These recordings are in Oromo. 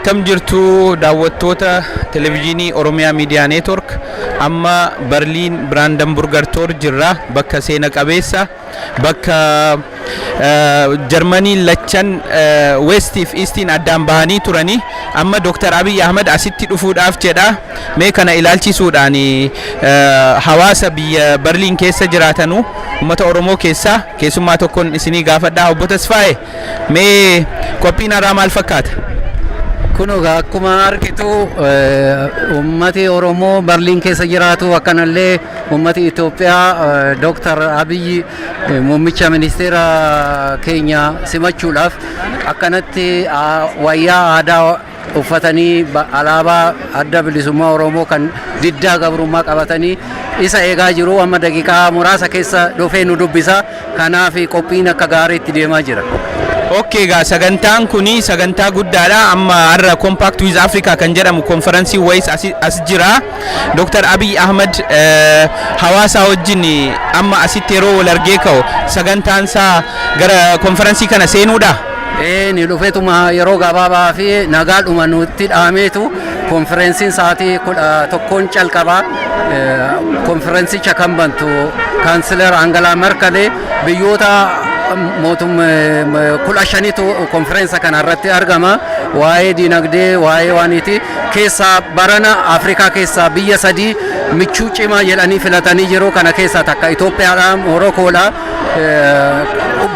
Akkam jirtu daawwattoota televezyiinii Oromiyaa Miidiyaa Neetwork amma Berliin Brandenburger Tor jirra bakka seena qabeessa bakka Germany lachan West if Eastin addaan bahanii turani amma Dr. Abiy Ahmed asitti dhufuudhaaf jedha mee kana ilaalchisuudhaan hawaasa biyya Berliin keessa jiraatanu ummata Oromoo keessa keessummaa tokkoon isinii gaafadhaa obbo Tasfaayee mee qophiin irraa maal fakkaata? Kunuga akkuma argitu ummati Oromoo Berliin keessa jiraatu akkanallee ummati Itoophiyaa Dr. Abiy muummicha ministeera keenya simachuudhaaf akkanatti wayyaa aadaa uffatanii alaabaa adda bilisummaa Oromoo kan diddaa gabrummaa qabatanii isa eegaa jiru amma daqiiqaa muraasa keessa dhufee nu dubbisa kanaaf qophiin akka gaariitti deemaa jira. Okay ga sagantaan kuni sagantaa guddaadha amma har'a Compact with Africa kan jedhamu konferensii wayis as jira Dr. Abiy Ahmed hawaasa wajjin amma asitti yeroo wal argee ka'u sagantaan isaa gara konferensii kana seenuudha. Ni dhufeetuma yeroo gabaabaa fi nagaadhuma nutti dhaameetu konferensiin sa'aatii 11 calqabaa konferensicha kan bantu kaansilar Angela Merkel biyyoota mootum kula shanitu konferensa kana irratti argama waa'ee dinagdee waa'ee waaniti keessa barana Afrikaa keessa biyya sadii michuu cimaa jedhanii filatanii jiru kana keessa takka Itoophiyaadha Morokkoodha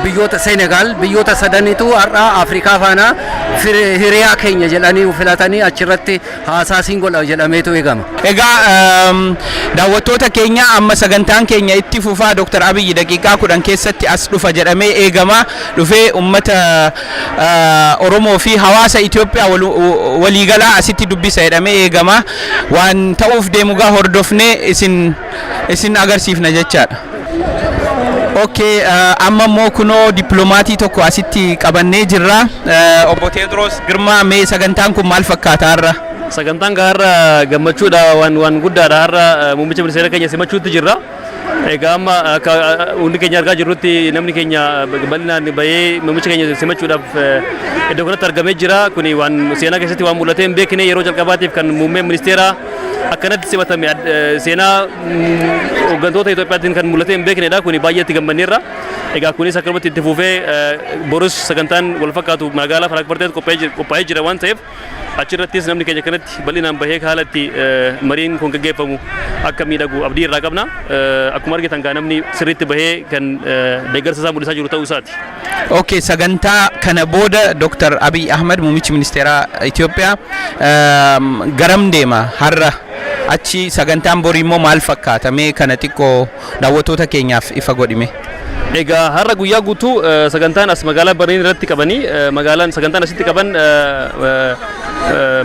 biyyoota Senegal biyyoota sadanitu har'a Afrikaa faana hiriyaa keenya jedhanii filatanii achirratti haasaasiin godha jedhameetu eegama. Egaa daawwattoota keenya amma sagantaan keenya itti fufaa Dr. Abiy daqiiqaa 10 keessatti as dhufa jedhamee eegama dhufee ummata Oromoo fi hawaasa Itoophiyaa waliigalaa asitti dubbisa jedhamee eegama waan ta'uuf deemugaa hordofnee isin agarsiifna jechaadha. Okay, amma immoo kunoo dippiloomatii tokko asitti qabannee jirra. Obbo Teedros Girmaa mee sagantaan kun maal fakkaata har'a? Sagantaan har'a gammachuudha waan guddaadha har'a muummicha ministeera keenya simachuutti jirra. Egaa amma hundi keenya argaa jirrutti namni keenya bal'inaan bahee muummicha keenya simachuudhaaf iddoo kanatti argamee jira. Kuni waan seenaa keessatti waan mul'atee hin beekne yeroo jalqabaatiif kan muummeen ministeera akkanatti simatame seenaa hooggantoota Itoophiyaatiin kan mul'atee hin beeknedha. Kuni baay'eetti gammanneerra. Egaa kunis akkanumatti itti fufee borus sagantaan wal fakkaatu magaalaa Frankfurtitti qophaa'ee jira waan ta'eef achirrattis namni keenya kanatti bal'inaan bahee haalatti mariin kun gaggeeffamu akka miidhagu abdii irraa qabna. Akkuma argitan gaa namni sirriitti bahee kan deeggarsa isaa mul'isaa jiru ta'uu isaati. Okay, sagantaa kana booda Dr. Abiy Ahmed muummichi ministeera Itoophiyaa garam deema har'a achi sagantaan borii immoo maal fakkaata mee kana xiqqoo daawwattoota keenyaaf ifa godhime. Egaa har'a guyyaa guutuu sagantaan as magaalaa Berliin irratti qabanii magaalaan sagantaan asitti qaban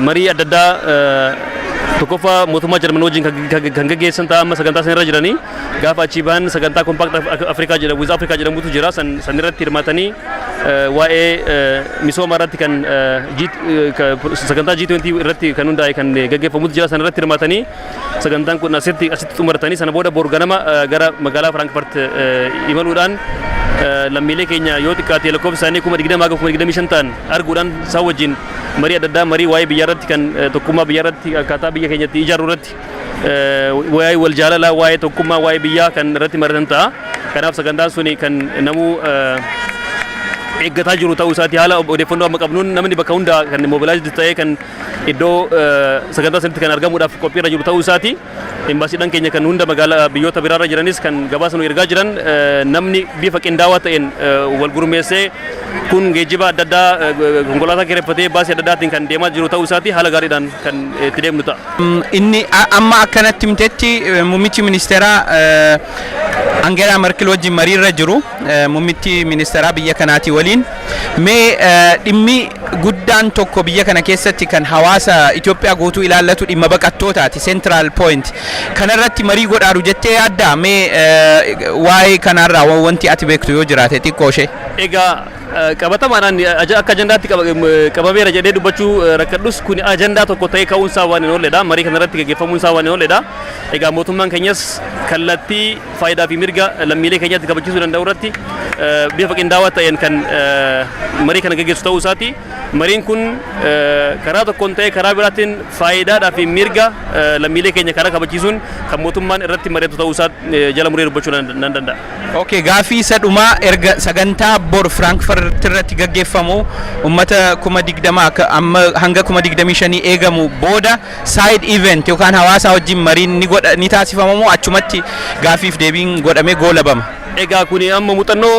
marii adda addaa tokkoffaa mootummaa Jarman wajjin kan gaggeessan ta'a amma sagantaa sanirra jiranii gaafa achii ba'an sagantaa Compact Africa jedhamu with Africa jedhamutu jira san irratti hirmaatanii waa'ee misooma irratti kan sagantaa G20 irratti kan hundaa'e kan gaggeeffamutu jira san irratti hirmaatanii sagantaan kun asitti xumuratanii sana booda bor ganama gara magaalaa Frankfurt imaluudhaan lammiilee keenya yoo xiqqaate lakkoofsa isaanii 20,025 ta'an arguudhaan isaan wajjin marii adda addaa marii waa'ee biyyaa irratti kan tokkummaa biyyaa irratti akkaataa biyya keenyatti ijaaruu irratti waa'ee wal jaalalaa waa'ee tokkummaa waa'ee biyyaa kan irratti mari'atan ta'a. Kanaaf sagantaan suni kan namuu eeggataa jiru ta'uu isaati haala odeeffannoo amma qabnuun namni bakka hundaa kan mobilaayiz ta'ee kan iddoo sagantaa sanitti kan argamuudhaaf qophiirra jiru ta'uu isaati. Embaasiidhaan keenya kan hunda magaalaa biyyoota biraarra jiranis kan gabaasa nu ergaa jiran namni bifa qindaawaa ta'een wal gurmeessee kun geejjiba adda addaa konkolaataa kireeffatee baasii adda addaatiin kan deemaa jiru ta'uu isaati haala gaariidhaan kan itti deemnu ta'a. Inni amma akkanatti himtetti muummichi ministeeraa Angela Merkel wajjin mariirra jiru muummichi ministeeraa biyya kanaati waliin mee dhimmi guddaan tokko biyya kana keessatti kan hawaasa Itoophiyaa guutuu ilaallatu dhimma baqattootaati central point kanarratti marii godhaaru jettee yaadda mee waa'ee kanarraa wanti ati beektu yoo jiraate xiqqoo ishee. Egaa qabatamaadhaan akka ajandaatti qabameera jedhee dubbachuu rakkadhus kun ajandaa tokko ta'ee ka'uun isaa waan hin oolledha marii kanarratti gaggeeffamuun isaa waan hin oolledha. Egaa mootummaan keenyas kallattii faayidaa fi mirga lammiilee keenyaatti kabachiisuu danda'u irratti bifa qindaawaa ta'een kan marii kana gaggeessu ta'uu isaati. Mariin kun karaa tokkoon ta'ee karaa biraatiin faayidaadhaa fi mirga lammiilee keenya karaa kabachiisuun kan mootummaan irratti mari'atu ta'uu isaa jala muree dubbachuu nan danda'a. Okay, gaafii isa dhumaa erga sagantaa bor Frankfurt irratti gaggeeffamu ummata 20,000 amma hanga 25,000 eegamu booda side event yookaan hawaasa wajjin mariin ni taasifamamoo achumatti gaafiif deebiin godhamee goolabama. Egaa kuni amma muuxannoo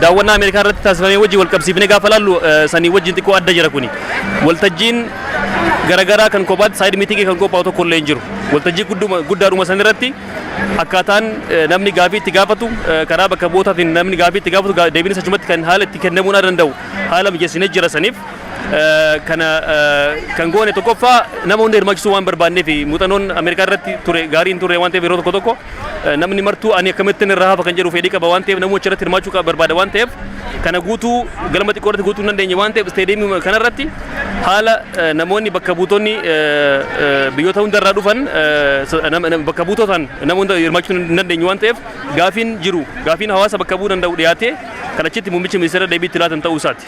daawwannaa Ameerikaa irratti taasifamee wajjin wal qabsiifnee gaafa laallu sanii wajjin xiqqoo adda jira kuni. Waltajjiin garaagaraa kan kophaatti saayid miitingii kan qophaa'u tokko illee hin jiru. Waltajjii guddaadhuma san irratti akkaataan namni gaafii itti gaafatu karaa bakka bu'ootaatiin namni gaafii itti gaafatu deebiinis achumatti kan haala itti kennamuu danda'u haala mijeessinee jira saniif. Kana kan goone tokkoffaa nama hunda hirmaachisuu waan barbaanneef muuxannoon Ameerikaa irratti ture gaariin ture waan ta'eef yeroo tokko namni martuu ani akkamittiin irraa hafa kan jedhu fedhii qaba waan ta'eef namni achirratti hirmaachuu barbaada waan ta'eef kana guutuu galma xiqqoorratti guutuu hin dandeenye waan ta'eef isteediyeemii kanarratti haala namoonni bakka buutonni biyyoota hundarraa dhufan bakka buutotaan nama hunda hirmaachuu hin dandeenye waan ta'eef gaafiin jiru gaafiin hawaasa bakka bu'uu danda'u dhiyaatee kan achitti muummichi ministeera deebii itti laatan ta'uu isaati.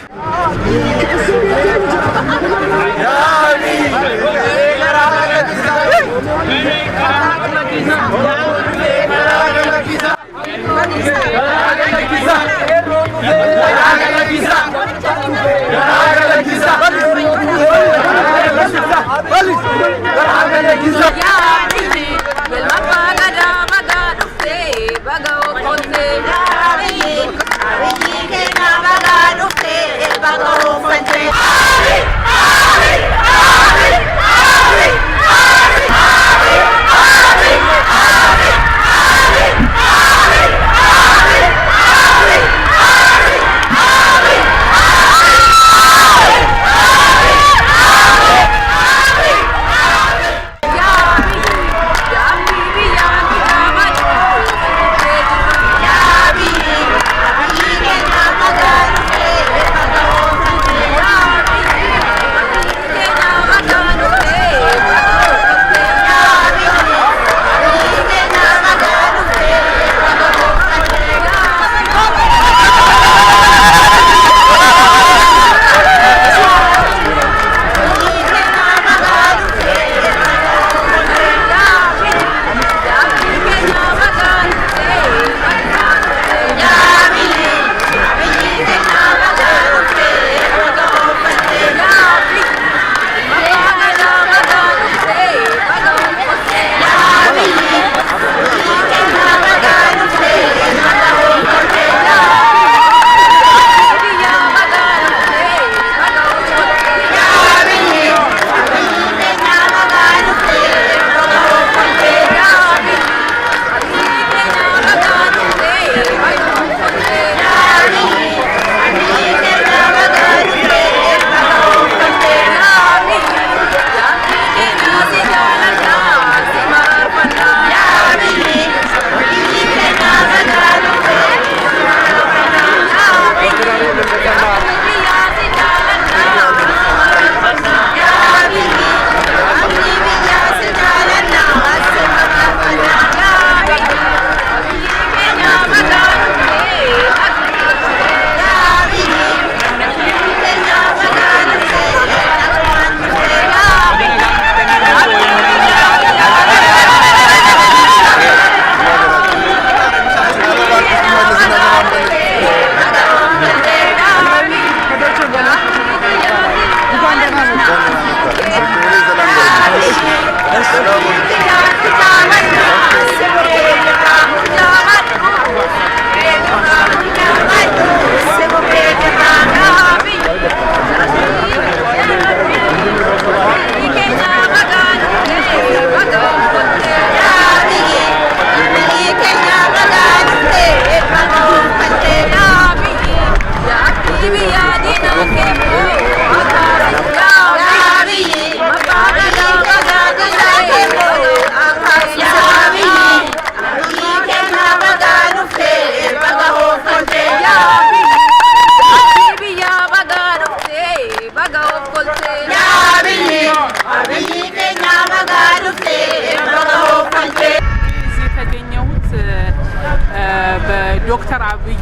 ዶክተር አብይ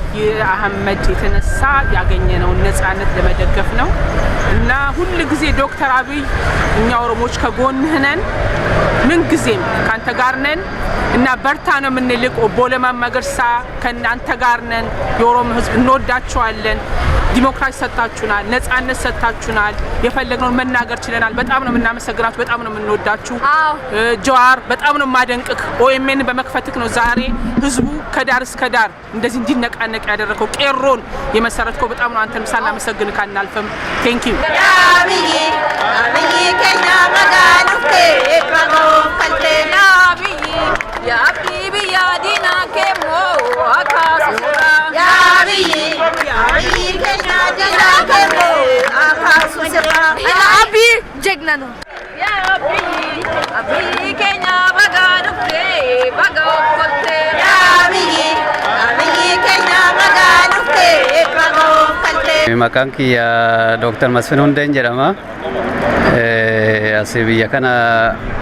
አህመድ የተነሳ ያገኘነው ነጻነት ለመደገፍ ነው እና ሁሉ ጊዜ ዶክተር አብይ እኛ ኦሮሞዎች ከጎንህ ነን ምን ጊዜም ካንተ ጋር ነን እና በርታ ነው የምንልቅ ኦቦ ለማ መገርሳ ከናንተ ጋር ነን የኦሮሞ ህዝብ እንወዳችኋለን ዲሞክራሲ ሰጣችሁናል ነጻነት ሰጣችሁናል የፈለግነው መናገር ችለናል በጣም ነው የምናመሰግናችሁ በጣም ነው የምንወዳችሁ ጀዋር በጣም ነው ማደንቅክ ኦኤምኤን በመክፈትክ ነው ዛሬ ህዝቡ ከዳር እስከ ዳር እንደዚህ እንዲነቃነቅ ያደረከው ቄሮን የመሰረትከው በጣም ነው አንተን ምሳና መሰግንካ እናልፈም ቴንክ ዩ አብይ ከኛ መጋኑቴ ባጎ ከልቴና አብይ ያቢቢ ያዲና ከሞ አካሱራ ያብይ ከኛ ዲና ከሞ አካሱራ አብይ ጀግና ነው አብይ ከኛ መጋኑቴ ባጎ ከልቴ አብይ ከኛ መጋኑቴ ባጎ ከልቴ maqaan kiyya Dr. Masfin Hundeen jedhama. Asii biyya kana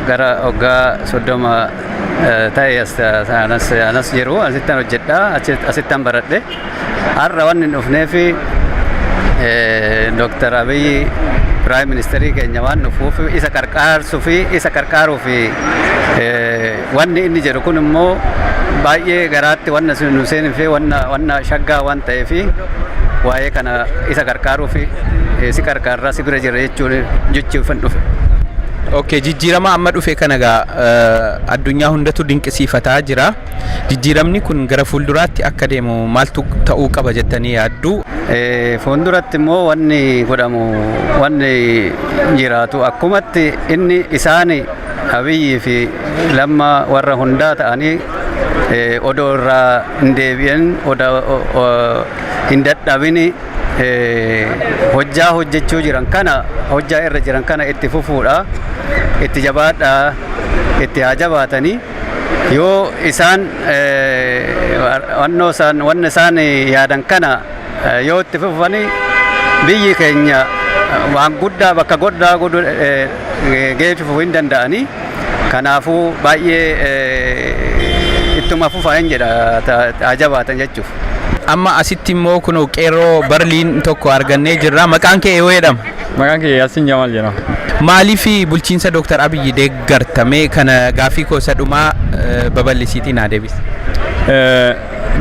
gara waggaa 30 ta'e anas jiru asittan hojjedha asittan baradhe har'a wanni dhufneefi Dr. Abiy Prime Ministerii keenya waan dhufuuf isa qarqaaruu fi wanni inni jedhu kun immoo baay'ee garaatti wanna nu seenii fi wanna shaggaa waan ta'eefi waa'ee kana isa qarqaaruu fi si qarqaarraa si bira jira jechuun dhufe. Okay, jijjiirama amma dhufe kana addunyaa hundatu dinqisiifataa jira. Jijjiiramni kun gara fuulduraatti akka deemu maaltu ta'uu qaba jettanii yaaddu? Fuulduratti immoo wanni godhamu wanni jiraatu akkumatti inni isaani Abiyyi fi Lamma warra hundaa ta'anii odoo irraa hin deebi'in hin dadhabini hojjaa hojjechuu jiran kana hojjaa irra jiran kana itti fufuudha itti jabaadha itti haa jabaatanii yoo isaan wanna isaan yaadan kana yoo itti fufanii biyyi keenya waan guddaa bakka godhaa geessifuu hin danda'anii kanaafuu baay'ee ittuma fufaa hin jedha haa jabaatan jechuuf. Amma asitti immoo kun qeerroo Berliin tokko argannee jirra. Maqaan kee yoo jedhama? Maqaan kee Yaasiin Jamaal jedhama. Maaliif bulchiinsa Dr. Abiy deeggartame kana gaafii koo isa dhumaa babal'isiitiin haa deebisi.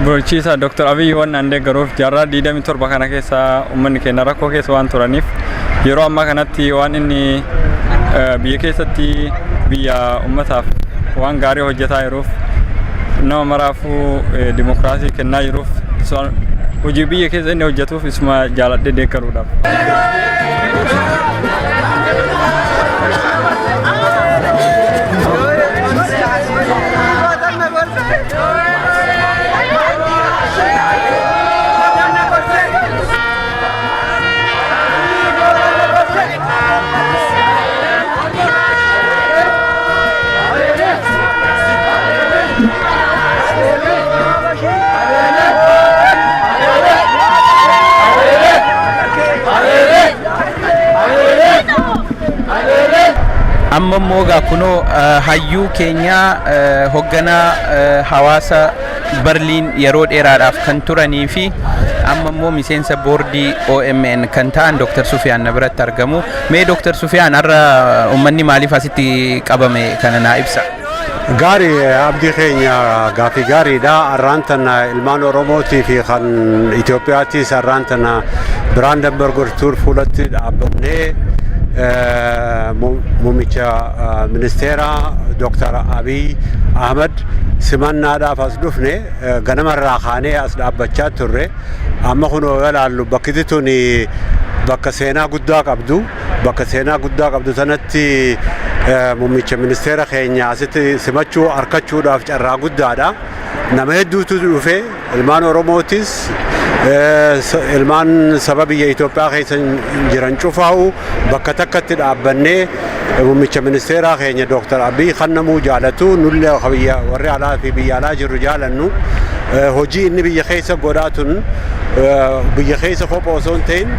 Bulchiinsa Dr. Abiy waan an deeggaruuf jaarraa 27 kana keessa uummanni keenya rakkoo keessa waan turaniif yeroo ammaa kanatti waan inni biyya keessatti biyya uummataaf waan gaarii hojjetaa jiruuf nama maraafuu dimokiraasii kennaa jiruuf hojii biyya keessa inni hojjetuuf isuma jaaladhee deeggaruudhaaf. amma moogaa kunoo hayyuu keenya hoogganaa hawaasa Berliin yeroo dheeraadhaaf kan turanii fi amma immoo miseensa boordii OMN kan ta'an Dr. Sufiyaan biratti argamu. Mee Dr. Sufiyaan har'a uummanni maaliif asitti qabame kana naa ibsa? Gaarii abdii keenya gaafii gaariidha. Har'aan tana ilmaan Oromootii fi kan Itoophiyaattis har'aan tana Biraandenberg tuur fuulatti dhaabbannee muummicha ministeera Dr. Abiy Ahmed simannaadhaaf as dhufne ganamarraa kaanee as dhaabbachaa turre amma kunoo ilaallu bakki tun bakka seenaa guddaa qabdu sanatti muummicha ministeera keenya asitti simachuu harkachuudhaaf carraa guddaadha. Nama hedduutu dhufe ilmaan Oromootis ilmaan saba biyya Itoophiyaa keessa jiran cufaa'u bakka takkatti dhaabbannee muummicha ministeeraa keenya Dr. Abiy kan namuu jaalatu nullee warri alaa fi biyya alaa jirru jaalannu hojii inni biyya keessa godhaatun biyya keessa kophaa osoo hin ta'in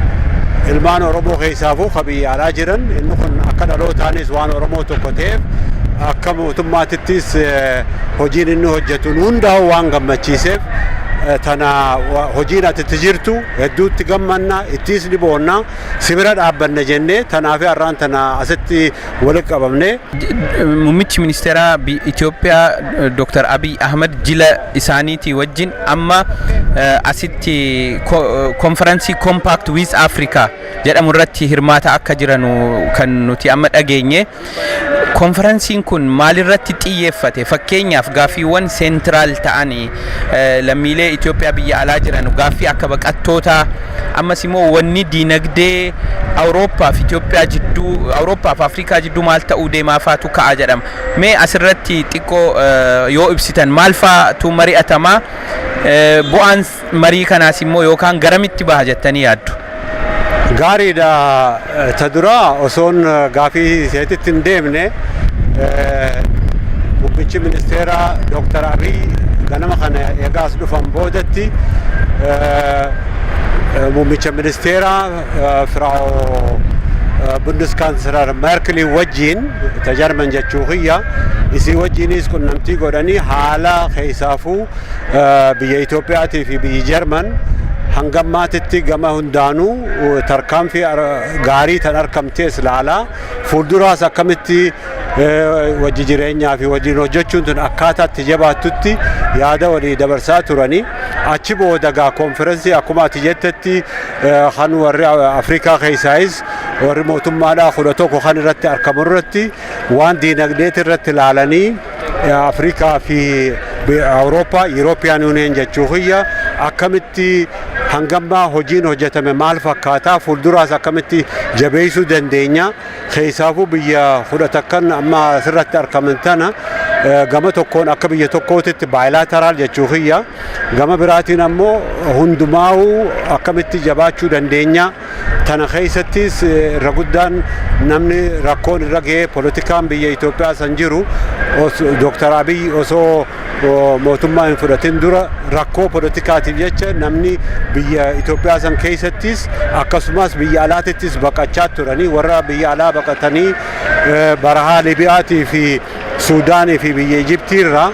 ilmaan Oromoo keessaafuu kan biyya alaa jiran inni kun akka dhalootaanis waan Oromoo tokko ta'eef akka mootummaatittis hojiin inni hojjetu hundaa'u waan gammachiiseef tana hojiin ati jirtu hedduutti gammanna ittis ni boonna sibira dhaabbanne jennee tanaaf har'aan tana asitti walitti qabamne. Muummichi ministeera Itoophiyaa Dr. Abiy Ahmed jila isaaniitii wajjin amma asitti konferensii Compact with Africa jedhamu irratti hirmaata akka jiranu kan nuti amma dhageenye. Konferensiin kun maalirratti xiyyeeffate? Fakkeenyaaf gaaffiiwwan seentiraal ta'anii lammiilee Itoophiyaa biyya alaa jiran gaaffii akka baqattoota ammas immoo wanni diinagdee Awurooppaa fi Itoophiyaa jidduu Awurooppaa fi Afrikaa jidduu maal ta'uu deemaa faatu ka'a jedhama. Mee asirratti xiqqoo yoo ibsitan maal faatu mari'atamaa? Bu'aan marii kanaas immoo yookaan garamitti baha jettanii yaaddu? Gaariidha. Ta duraa osoon gaaffii seetitti hin deemne muummichi ministeera Dr. Abiy ganama kana eegaas dhufan boodatti muummicha ministeera Frau Bundeskanzler Merkel wajjin ta Jarman jechuu kiyya isii wajjinis qunnamtii godhanii haala keessaafuu biyya Itoophiyaatii fi biyya Jarman hangammaatitti gama hundaanuu tarkaanfii gaarii tan argamtees ilaalaa fuulduraas akkamitti wajji jireenyaa fi wajjin hojjechuun tun akkaataatti jabaattutti yaada walii dabarsaa turanii achi booda gaa konferensii akkuma ati jettetti kan warri Afrikaa keessaayis warri mootummaadhaa 11 kan irratti argamu irratti waan diinagdeet irratti ilaalanii Afrikaa fi Awurooppaa European Union jechuu kiyya akkamitti hangammaa hojiin hojjetame maal fakkaataa fuulduraas akkamitti jabeessuu dandeenya keessaafuu biyya fudhatakkan amma asirratti argaman tana gama tokkoon akka biyya tokkootitti baayilaateeraal jechuu kiyya gama biraatiin ammoo hundumaa'uu akkamitti jabaachuu dandeenya tana keessattis irra guddaan namni rakkoon irra ga'ee poolitikaan biyya Itoophiyaa san jiru Dr. Abiy osoo mootummaa hin fudhatin dura rakkoo poolitikaatiif jecha namni biyya Itoophiyaa san keessattis akkasumas biyya alaatittis baqachaa turanii warra biyya alaa baqatanii barahaa Libiyaatii fi Suudaanii fi biyya Ijiptii irraa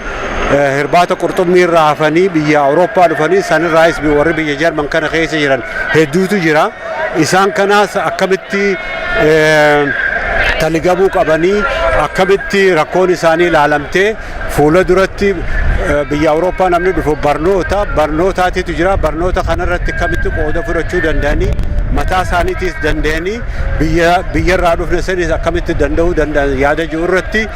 hirbaata qurxummii irraa hafanii biyya Awurooppaa dhufanii sanirraayis warri biyya Jarman kana keessa jiran hedduutu jira. Isaan kanaas akkamitti taligamuu qabanii akkamitti rakkoon isaanii ilaalamtee fuula duratti biyya Awurooppaa namni dhufu barnootaatitu jira. Barnoota kanarratti akkamitti qooda fudhachuu danda'anii mataa isaaniitiis danda'anii biyyarraa dhufne sanis akkamitti danda'uu danda'an yaada jiru irratti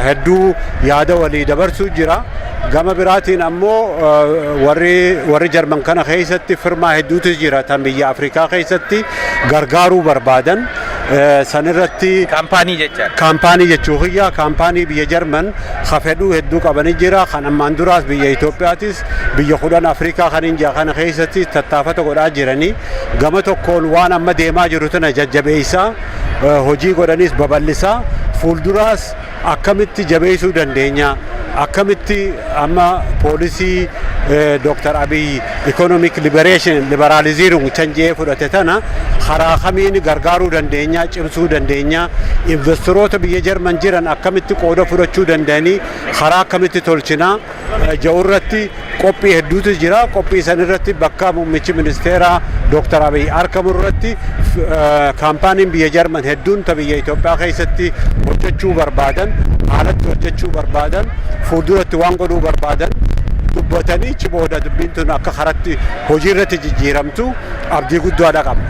hedduu yaada walii dabarsuu jira. Gama biraatiin ammoo warri Jarman kana keessatti firmaa hedduutu jira tan biyya Afrikaa keessatti gargaaruu barbaadan sanirratti kaampaanii jechuu kiyya kaampaanii biyya Jarman hafedhuu hedduu qabanii jira kan ammaan duraas biyya Itoophiyaatis biyya 10 Afrikaa kan injaa kana keessatti tattaafata godhaa jiranii gama tokkoon waan amma deemaa jiru tana jajjabeessaa hojii godhanis babal'isaa fuulduraas akkamitti jabeessuu dandeenya akkamitti amma poolisii Dr. Abiy economic liberalizing chanjee fudhate tana karaa kamiin gargaaruu dandeenya cimsuu dandeenya investoroota biyya Jarman jiran akkamitti qooda fudhachuu danda'anii karaa akkamitti tolchinaa jawurratti qophii hedduutu jira. Qophii sanirratti bakka muummichi ministeera Dr. Abiy argamu irratti kaampaaniin biyya Jarman hedduun ta biyya Itoophiyaa keessatti hojjechuu barbaadan haalatti hojjechuu barbaadan fuulduratti waan godhuu barbaadan dubbatanii achi booda dubbiin tun akka karatti hojii irratti jijjiiramtu abdii guddaadha qabna.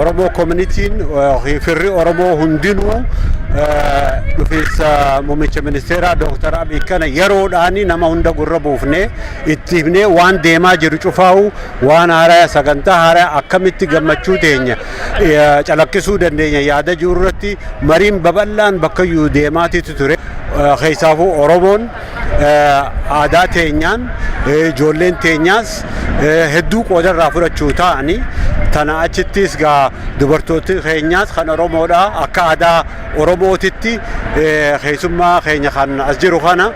Oromoo communitiin firri Oromoo hundinuu dhufiinsa muummicha ministeera Dr. Abiy kana yeroodhaani nama hunda gurra buufnee itti himnee waan deemaa jiru cufaa'u waan haaraa sagantaa haaraa akkamitti gammachuu teenya calaqqisuu dandeenya yaada jiru irratti mariin babal'aan bakkayyuu deemaatiitu ture. Keessaafuu Oromoon aadaa teenyaan ijoolleen teenyaas hedduu qoodarraa fudhachuu ta'anii tana achittis gaa dubartooti keenyaas kan Oromoodha akka aadaa Oromootitti keessummaa keenya kan as jiru kana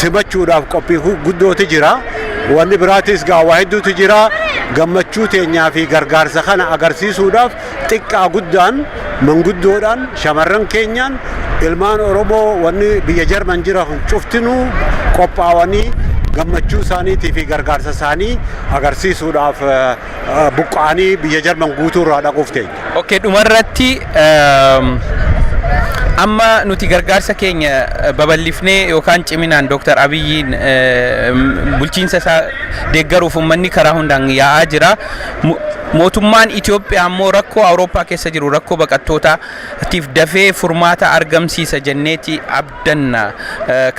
simachuudhaaf qophii guddooti jira. Wanni biraatis gaa waa hedduutu jira. Gammachuu teenyaa fi gargaarsa kana agarsiisuudhaaf xiqqaa guddaan manguddoodhaan shamarran keenyaan ilmaan Oromoo wanni biyya Jarman jira cuftinuu qophaa'anii gammachuu isaaniitii fi gargaarsa isaanii agarsiisuudhaaf buqqa'anii biyya Jarman guutuu irraa dhaquuf teenya. Okay, dhumarratti amma nuti gargaarsa keenya babal'ifnee yookaan ciminaan Dr. Abiyyiin bulchiinsa isaa deeggaruuf uummanni karaa hundaan yaa'aa jira. Mootummaan Itoophiyaa ammoo rakkoo Awurooppaa keessa jiru rakkoo baqattootaatiif dafee furmaata argamsiisa jenneeti abdanna.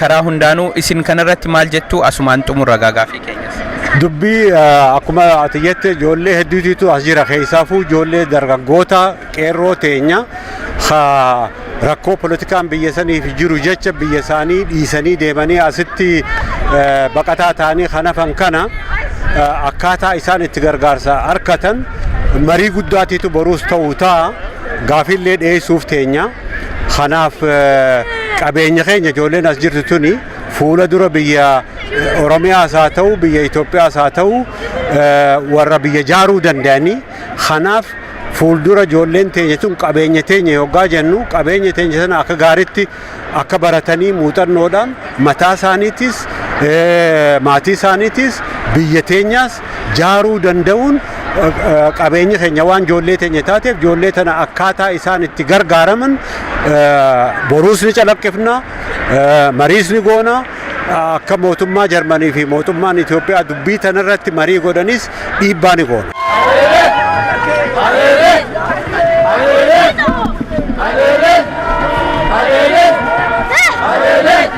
Karaa hundaanuu isin kanarratti maal jettu asumaan xumurra gaafii keenyas. Dubbii akkuma ati jette ijoollee hedduutu as jira keessaafuu ijoollee dargaggoota qeerroo teenya rakkoo politikaan biyya saniif jiru jecha biyya isaanii dhiisanii deemanii asitti baqataa ta'anii kan hafan kana akkaataa isaan itti gargaarsa argatan marii guddaatiitu boruus ta'uu ta'a gaafiillee dhiyeessuuf teenya. Kanaaf qabeenya keenya ijoolleen as jirtu tuni fuula dura biyya Oromiyaas haa ta'u biyya Itoophiyaas haa ta'u warra biyya jaaruu danda'anii kanaaf fuuldura ijoolleen teenya tun qabeenya teenya yoggaa jennu qabeenya teenya sana akka gaariitti akka baratanii muuxannoodhaan mataa isaaniitis maatii isaaniitis biyya teenyaas jaaruu danda'uun qabeenya keenya waan ijoollee teenya taateef ijoollee tana akkaataa isaan itti gargaaraman boruus ni calaqqifna mariis ni goona akka mootummaa Jarmanii fi mootummaan Itoophiyaa dubbii tanarratti marii godhanis dhiibbaa ni goona. Allez